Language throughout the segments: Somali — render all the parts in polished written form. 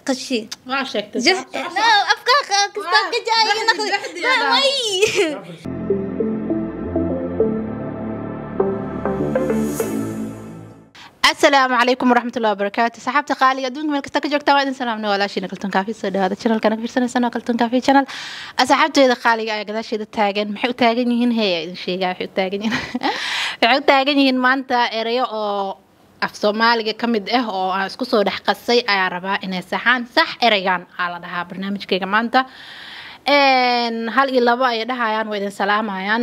قشي ما شكت لا أفكار كستان كجاي ناخذ لا مي السلام عليكم ورحمة الله وبركاته صحابتي قالي أدونك من كستان كجوكتا وإذن سلامنا ولا شيء نقلتون كافي صدق هذا الشانل كان كبير سنة قلتون كافي شانل أصحابتي إذا قالي يا قداش إذا تاجن محو تاجن يهين هي إذا شيء قاعد محو تاجن محو تاجن يهين ما أنت إريو af Soomaaliga kamid ah oo aan isku soo dhax qasay ayaa rabaa inay saxaan sax eraygan ala dhahaa barnaamijkayga maanta hal iyo labo ay dhahayaan way idin salaamayaan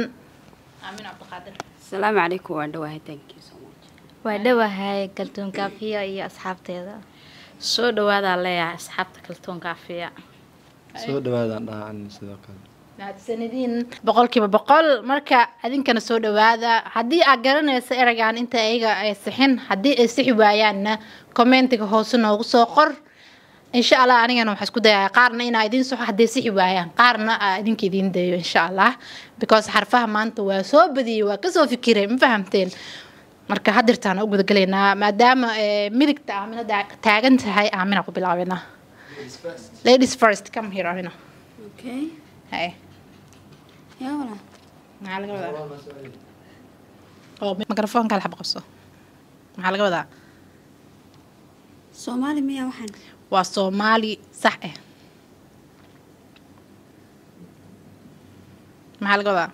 aamin abdulqaadir السلام عليكم وعندها thank you so much waa dhawahay kaltuun kaafiya iyo asxaabteeda soo dhawaada leeyahay asxaabta kaltuun kaafiya soo dhawaadaan dhahaan sidoo kale sanadiin boqolkiiba boqol marka adinkana soo dhawaada haddii aad garanayso eraygan inta ayaga ay sixin haddii ay sixi waayaanna commentiga hoose noogu soo qor insha Allah anigana waxaan isku dayaa qaarna inaa idin soo haddii sixi waayaan qaarna idinka idin dayo insha Allah because xarfaha maanta waa soo badiyay waa ka soo fikiray ma fahamteen marka hadirtaan ugu gudagaleynaa maadaama midigta Aamina taagan tahay Aamina ku bilaabina ladies first come here Aamina okay hey يا ولا maxaa laga wadaa oo mikrofoonka la xabqaso maxaa laga wadaa Soomaali miya waxan waa Soomaali sax ah maxaa laga wadaa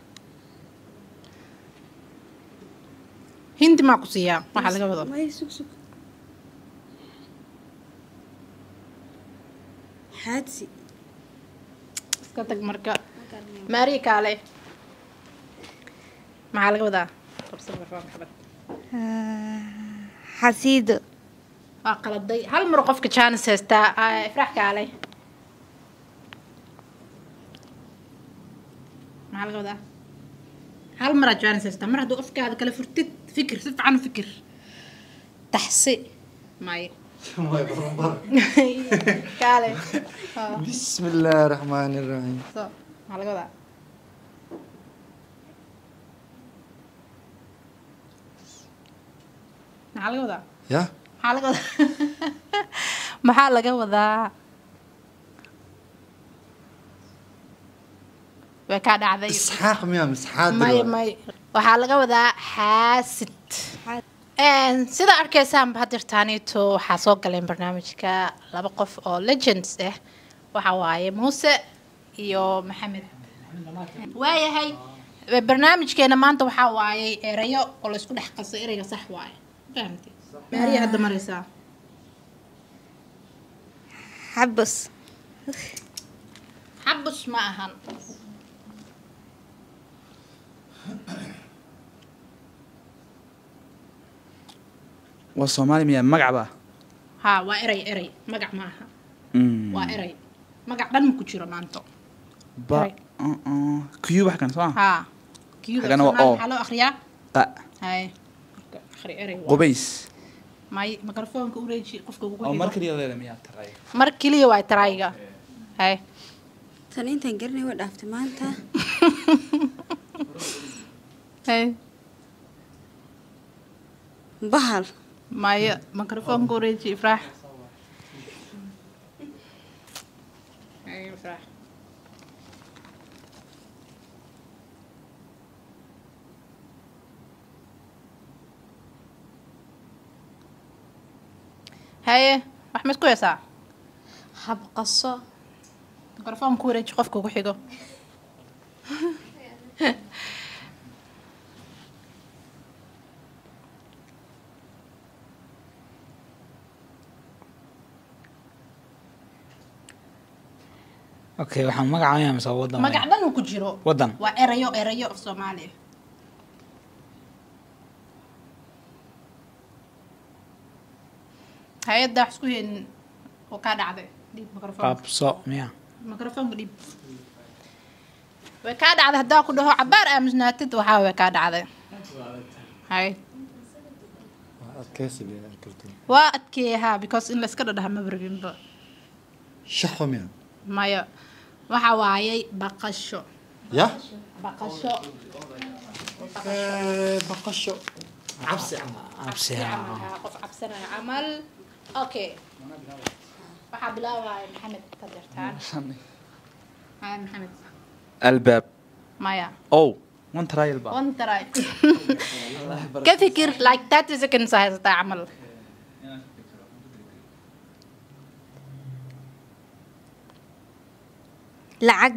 hindi ma ku siiyaa maxaa laga wadaa way sug حادسي iska tag marka ماري كالي maxaa laga wadaa qabso mikrofoonka xabad xasiido waa qaladay hal mar qofka chance haysta ifraax kaalay maxaa laga wadaa hal mar chance haysta mar hadduu afkaada kala furtid fikir si fiican u fikir taxsi may kaalay بسم الله الرحمن الرحيم so maxaa laga wadaa maxaa laga wadaa يا maxaa laga wadaa maxaa laga wadaa way ka dhacday اسحاق ميا مسحاد may may waxaa laga wadaa xaasid sida arkaysaan hadirtaanito waxaa soo galeen barnaamijka laba qof oo legends ah waxa waaye Muuse iyo Maxamed waayahay barnaamijkeena maanta waxa waaye erayo oo la isku dhex qasay erayga sax waaye fahamtay maariya hadda maraysaa xabus xabus ma ahan والصومالي ميا مقعبة ها waa eray magac ma aha waa eray magac dhan ku jiro maanta با كيو بحكن صح ها كيو حاجة أنا وأو. حلو اخريا قا هاي اخري eray قبيس may mikrofoonka u reeji qofka ugu أو xigo مركري هذا ميا تراي mar kaliya waa tarayga hay tan intaan garnay waa dhaaftay maanta hay bahal maya mikrofoonka u reeji ifraax hay ifraax haye wax ma isku heesaa habqaso mikrofoonka u reeji qofka ugu xigo أوكي وحن مقعة يا مسوا وضن magac dhan uu ku jiro وضن waa erayo af Soomaali ah hay'adda wax isku heen oo ka dhacday dib mikrofoonka قابصو ميا mikrofoonka dib way ka dhacday hadaa ku dhaho cabaar aamusnaatid waxa way ka dhacday hay adkaysi baa kaltuun waa adkeeyaha because in la iska dhadhaha ma barbinba shaxo miya maya waxa waayay baqasho يا baqasho بقشو عبسي عمل عبسي qof cabsanaya camal اوكي waxaa bilaabaya maxamed ka dirtaan hay maxamed الباب maya او وين تراي الباب on try ka fikir like 30 seconds haysataa camal lacag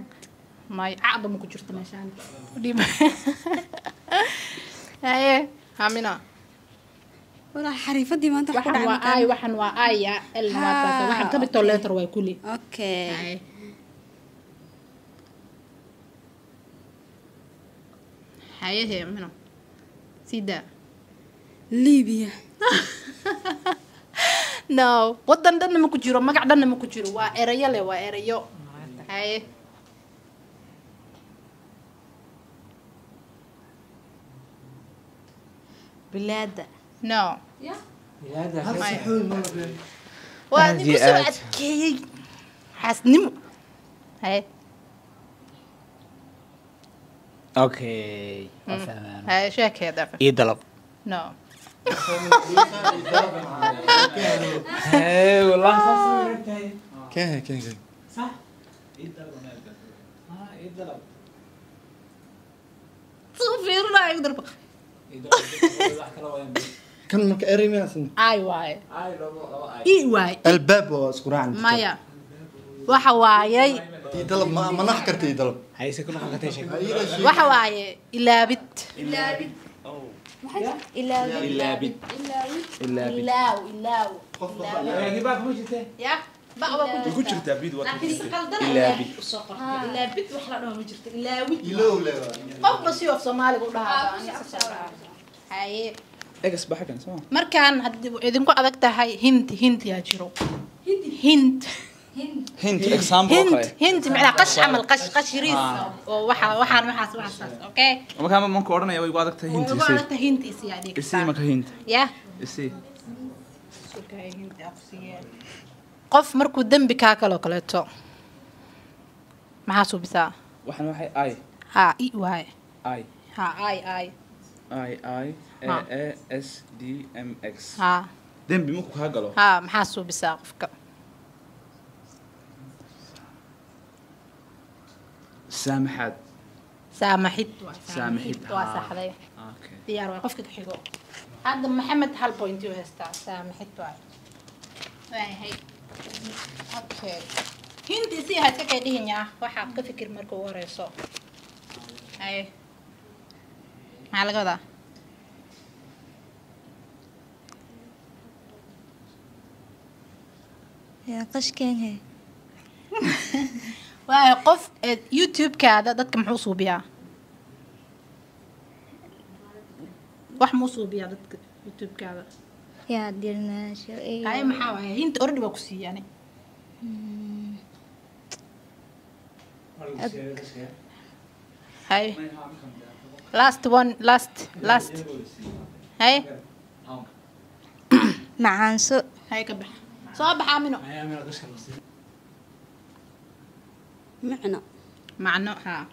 may caqda ma ku jirto meeshaan dhiba haye hamina walaa xariifadii maanta wax ku waxan waa dhacay ay waxan waa ay ya elmaata waxan capital letter way kuli okay haye haye he hamina sida liibiya no wadan dhanna ma ku jiro magac dhanna ma ku jiro waa erayo le waa erayo haye bilaada no هل صحون ما بين waa Aad idinku iyo soo aad. adkeeyey xaasnimo haye اوكي وفهمان haye sheekee dafa اي طلب no اي والله كان صح اي طلب اي طلب suu fiirinayo darba كان مك ارمي اسن ay waaye ii waaye الباب واسكور عندي maya waxa waayey يطلب ما نحكرت يطلب هاي سكون حقتي شيء waxa waaye ilaabid اللابد اللابد ilaaw ilaaw يعني بقى مش انت ya bacba ku يقول شرت عبيد وقت laakiin si qaldan ilaabid. ilaabid u soo qortay ilaabid wax la dhaho ma jirto ilaawid يلو لا qofba si of soomaaliga u dhahaa haye اجس بحكي سوا markaan haddii idinku adag tahay hint yaa jiro hint هنت اكزامبل hint اوكي hint macnaa qash camal qash yariis oo waxaas okay وما كان ممكن اورنا يا ويقعدك هنت ugu يصير adagta hint isi adeeg يصير مك هنت ya يصير qof markuu dembi kaa kaloo kaleeto maxaa suubisaa واحد واحد اي ha i waaye اي ha ay اي اي ها. اي اس دي ام اكس ha دم بمكو كاغلو ha maxaa suubisaa qofka سامحات saamaxid saamaxid, waa haa. saxday اوكي diyaar waay qofka ka xigo hadda maxamed hal point uu haystaa saamaxid waay waayahay okay hinti si ha iska kay dhihinyaa waxaa ka fikir marka ugu horeyso haye maxaa laga wadaa yaa qashkeen he waayo qof youtube-kaada dadka muxuu suubiyaa wax muu suubiyaa dadka youtube-kaada yaa dirnaasho haye maxaa waaye hinta ordi waa ku siiyani haye last one last haye macaanso haye ka bax soo baxa amino macno macno haa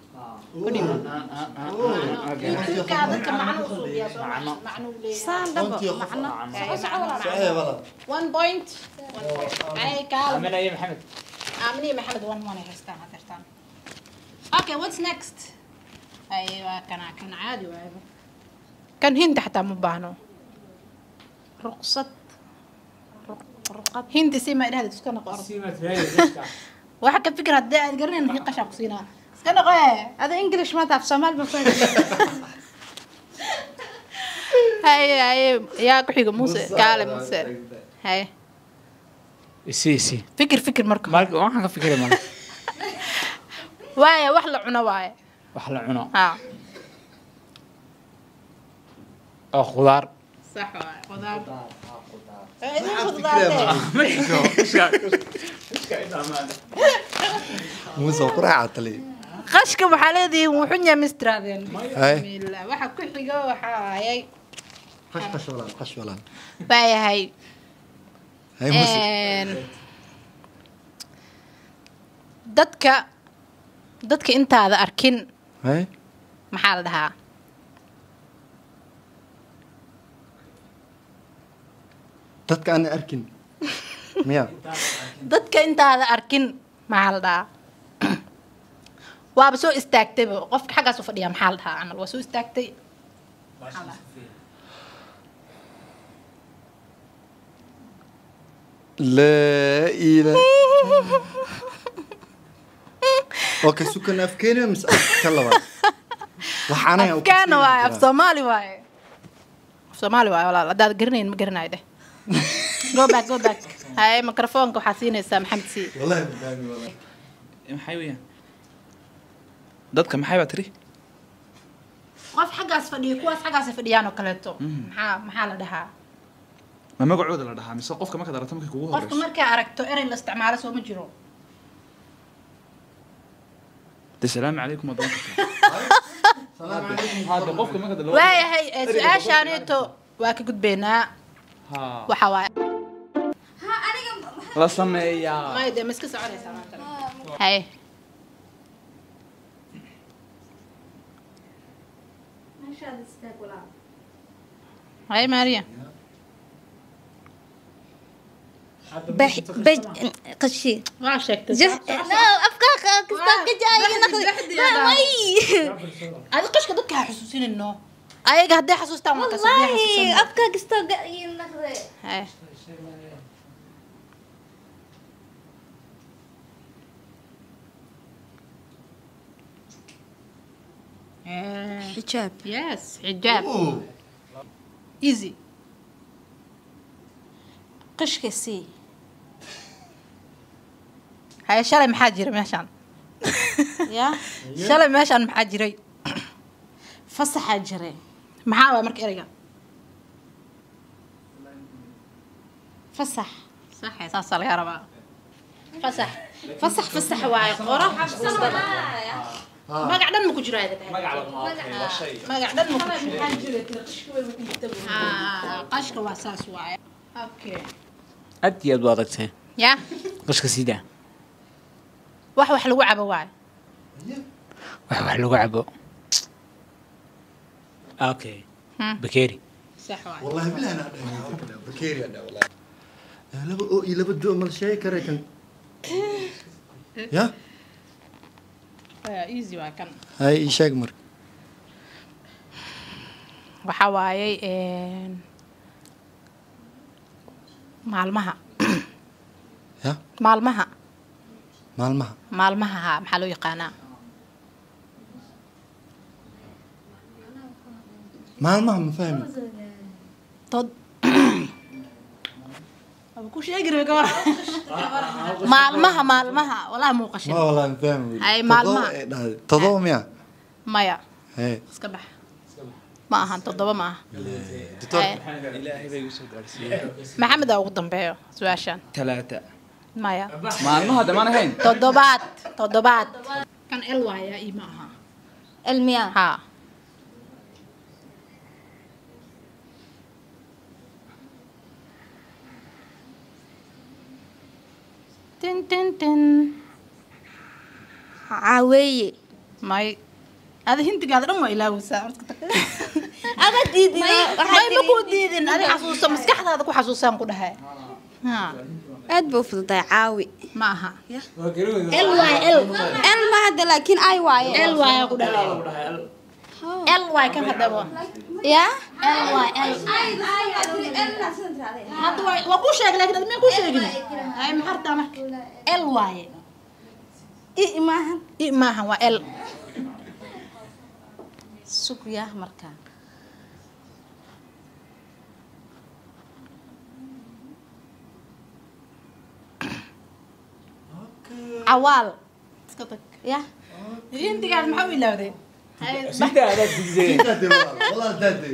youtube-kaada dadka macno u suubiyaa soo macno u leeyahay saan dhabo macno صحيح والله 1 point haye kaal من اي محمد آمني محمد one هستان هترتان اوكي what's next ايوه كان عادي وايبه كان هند حتى مبانو رقصة رقصة هند سيما إلى هذا تسكن قارب واحد كان فكرة ده قرني إن هي قشة قصينا سكن قاية هذا إنجليش ما تعرف سمال بفرق هاي يا كحيق موسى قال موسى هاي سي فكر مركب مالك waxaan ka fikiray mal واي wax la cuno waaye wax la cuno ها oo khudaar صح واي خضار موسى قرعة علي qashka waxaa leedihiin wuxuu yahay mistraadeen هاي bismillah waxa ku xigo waxaa hayay قش ولا baayahay هاي موسى dadka intaada arkin هاي maxaa la dhahaa dadka aan arkin ميا dadka intaada arkin maxaa la dhahaa waaba soo istaagtay qofka xaggaas u fadhiya maxaa la dhahaa camal waa soo istaagtay لا إله اوكي سكن افكاري مس اتكلم وحنا afkaana waaye af soomaali waaye af soomaali waaye walaal haddaad garanayn ma garanayo dheh go back haye mikrofoonka waxaa siinaysaa maxamed sii والله فاهمي والله maxay weeyaan dadka maxay baa tiri qof xaggaas fadhiya kuwaas xaggaas fadhiyaan oo kaleeto maxaa la dhahaa ma magacooda la dhahaa mise qofka markaad aragto markay kugu qofka horeyso markaa aragto erey la isticmaalo soo ma jiro de salaamu calaykum wadan السلام عليكم hada qofka markaad la waayahay su-aashaaneeto waa ka gudbaynaa ha waxa waaye la sameeyaa may dee ma iska soconaysaa maanta haye haye maariya قشي waa sheegtay لا أفكار كستان كجاي adi qashka dadka ha xusuusinayno ayaga hadday xasuustaan waa kasoo والله أفكار كستان نخذ haye حجاب yes xijaab أوه. easy قشك سي haye shalay maxaa jira meeshaan يا shalay meeshaan maxaa jiray فصح جري maxaa waa marka ereyga فصح sax saasaa laga rabaa fasax فصح واي قرا magac dhan ma ku jiro ayada magac la shay magac dhan ma ku jiro qashka waa saas waaye okay aad iyo aad u adagtay ya qashka sida wax lagu cabo waaye wax lagu cabo okay bakeeri sax waaye والله بالله انا بكيري انا والله لبا او لبا دو مال شيء كريكن يا easy waa kan هاي ايشاق مر waxa waaye maalmaha يا maalmaha مالمها maalmaha maxaa loo yaqaanaa مالمها ما فاهم tod aba ku sheegi rabay gabadha maalmaha walahi muuqashin ما والله ما فاهم هاي مالمها. تضوم يا maya هاي iska bax ma ahan toddoba ma aha دكتور Haye. ilaahay bay igu soo gaarsiiyay maxamed aa ugu dambeeyo su-aashaan talaata maya maalmaha damaan ahayn toddobaad kan el waaya ii ma aha المياه ha tin عاوية may ada hintigaada dhan waa ilaawaysaa أبد may ma kuu diidin adi xasuuso maskaxdaada ku xasuusaan ku dhahay ha أد بفضل عاوي ma aha ال واي ال ما هذا لكن أي واي el waaya ku dhahay el waay kan hadaba يا el waay el hadda waa kuu sheegay laakiin adma kuu sheegin ay maxartaa marka el waaye إيه ما هن i maaha waa el سوق يا مركان cawaal iska tag يا hintigaada maxaa u ilaawday sida aad digdeen والله دادي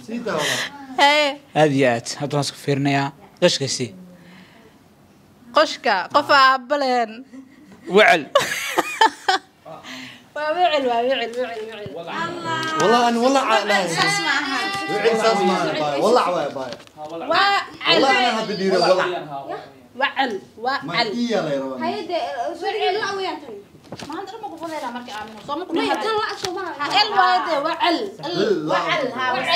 سيدا والله haye aad iyo aad hadda waan isku fiirinayaa qashka si qoshka qof aabaleen wacel waa wicil والله انا والله لا اساس ما باي والله عواي باي والله انا هبدي والله wacel ما هي لا يا رب هيدا لا ويا ما عندنا ما قفل هنا مركي آمين وصوم كل ما مرة يكون لا أشوفها ال وايد وعل ها وأنت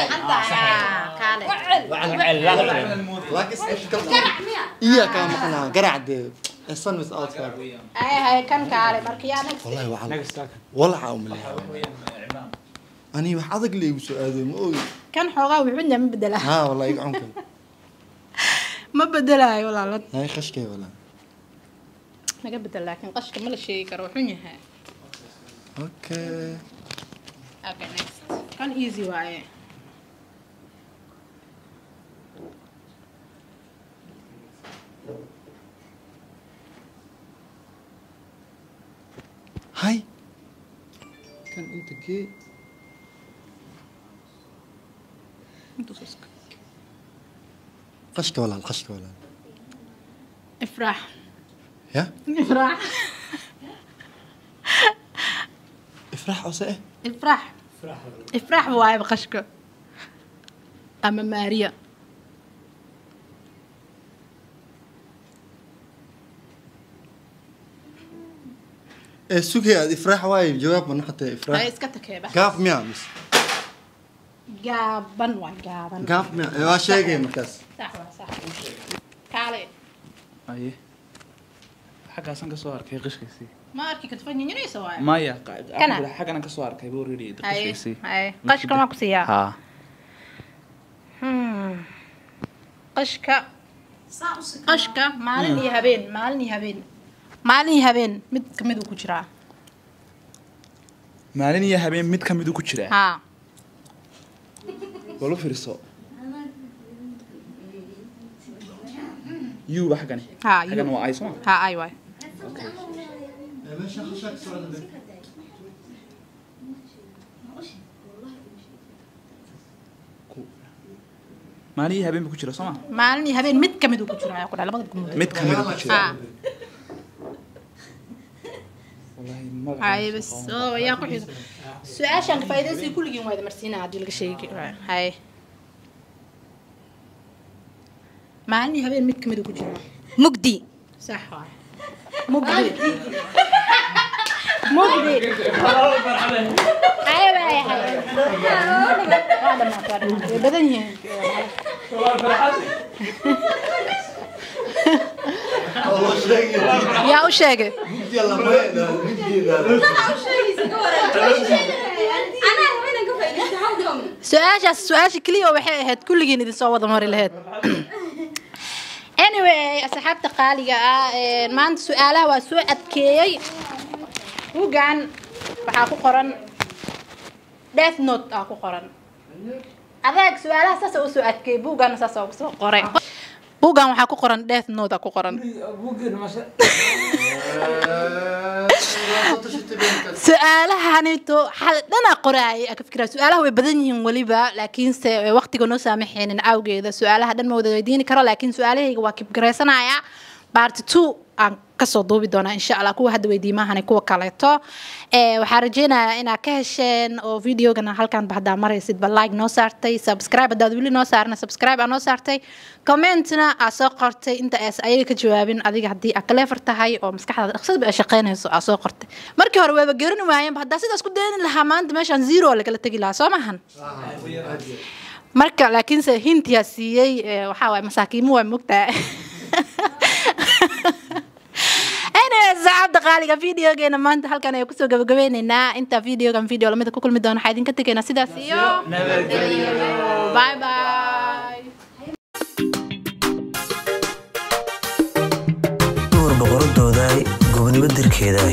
كالي لكن ايش كلام قرع مية إياه كان معنا قرع دي الصن بس أوت فار هاي كان كالي مركي أنا والله وعلا نقص ساكن ولا عاوم لي أنا وحظك لي وسؤال مو كان حوغا وحنا ما بدلها ها والله يقعونكم ما بدلها ولا لا هاي خشكي ولا ما بدل لكن قشك ما له شيء كروحني هاي أوكي اوكي نيكست كان ايزي واي هاي كان أنت كي خشكي ولا الخشكي ولا افرح يا افرح افرح أو سئ افرح افرح واي بقشك اما ماريا سوكي هذا افرح واي جواب من حتى هاي افرح اسكتك يا بس قاف ميامس جابن واي جابن قاف ميا ايوا شيء مكاس صح كالي أيه حقاسان kasoo arkay qishkiisii ما اركي كنت فني يني سواي maya Kana? xagana kasoo arkay buu ready هاي qishkiisii هاي قشك ما كسيا ها قشك qashka maalin iyo habeen mid kamid uu ku jiraa maalin iyo habeen mid kamid uu ku jiraa ha walo fiirso يو بحقني ها يو حقنا وعاي سما ها اي واي مالي هبين بكجرا سما maalin iyo habeen mid kamid uu ku jiraa ku dhalabada kumud mid kamid ku jira ha wallahi ma hay bas oo yaa ku xiso su'aashan faa'iideysi kulligiin wada marsiinaa hadii laga sheegi hay maalin iyo habeen mid kamid uu ku jiraa مجدي صح واي مجدي ايوه يا حبيبي هذا ما كان بدني يا وشاقه يلا ما أنا وين أقفل تحاولهم سؤال كلية waxay ahayd kulligiin idin soo wada mari lahayd anyway asxaabta qaaliga ah maanta su'aalaha waa soo adkeeyay buugan waxa ku qoran death note ku qoran adag su'aalaha saas oo soo adkeeyay buugan saas oo soo qoray buugan waxa ku qoran death note ku qoran su'aalahanito hal dhana qoraay ka fikira su'aalaha way badan yihiin waliba laakiin se waqtiga noo saamaxeen awgeeda su'aalaha dhan ma wada weydiin karo laakiin su'aalahayga waa kib gareysanaya part 2 aan ka soo duubi doona insha Allah kuwa hadda weydiimahan kuwa kaleeto waxaan rajeynayaa inaad ka hesheen oo videogana halkan baxda maraysid ba like noo saartay subscribe hadaad wili noo saarna subscribe aan noo saartay commentna aad soo qortay inta ayaga ka jawaabin adiga hadii aad clever tahay oo maskaxdaada dhaqsad ba shaqeynayso aad soo qortay markii hore wayba garan waayeen hadaa sidaas ku deyn lahaa maanta meeshan zero la kala tagi lahaa soo maahan marka laakiin se hintiya siiyay waxa way masaakiimo way mugtaa saacada qaaliga videogeena maanta halkan ay ku soo gabagabeynayna inta videogan video lamida ku kulmi doona waxa idin ka tageena sidaas iyo bye bye boqoradooda gobonimo dirkeeda